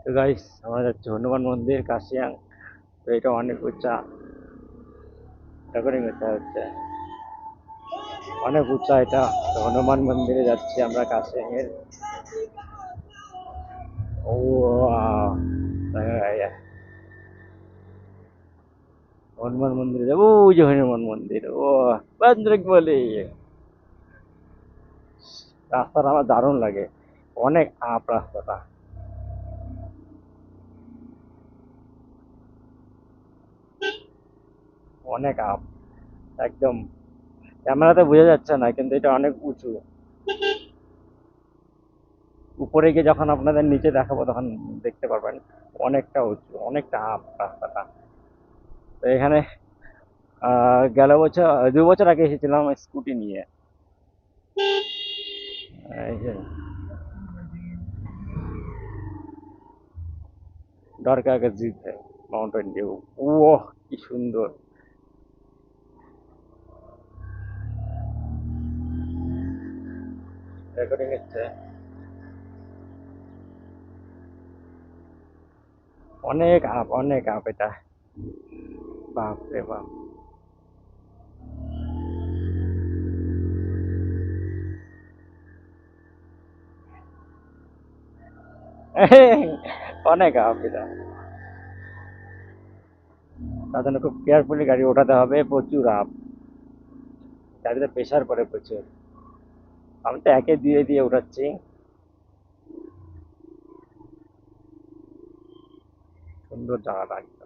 তো গাইস আমরা যাচ্ছি হনুমান মন্দির কাশিয়াং। তো এটা অনেক উঁচা, রেকর্ডিং করতে হচ্ছে, অনেক উঁচা এটা। তো হনুমান মন্দিরে যাচ্ছি আমরা কাশিয়াং এর। ও হনুমান মন্দিরে যাবো, ওই যে হনুমান মন্দির, ও বান্দ্রিক বলি। রাস্তাটা আমার দারুণ লাগে, অনেক আপ রাস্তাটা, অনেক আপ একদম। ক্যামেরাতে বোঝা যাচ্ছে না কিন্তু এটা অনেক উঁচু। উপরে গিয়ে যখন আপনাদের নিচে দেখাবো তখন দেখতে পারবেন অনেকটা উঁচু, অনেকটা আপ রাস্তাটা। তো এখানে গেল বছর 2 বছর আগে এসেছিলাম স্কুটি নিয়ে। এই যে দ্বারকা का जीप है, माउंटेन व्यू। ওহ কি সুন্দর, রেকর্ডিং হচ্ছে। অনেক আপ, অনেক আপ এটা, বাপ রে বাপ। অনেক আপ এটা, তার জন্য খুব কেয়ারফুলি গাড়ি ওঠাতে হবে, প্রচুর আপ, গাড়িতে প্রেশার পড়ে প্রচুর। আমি তো একে দিয়ে দিয়ে উঠাচ্ছি। সুন্দর জায়গাটা।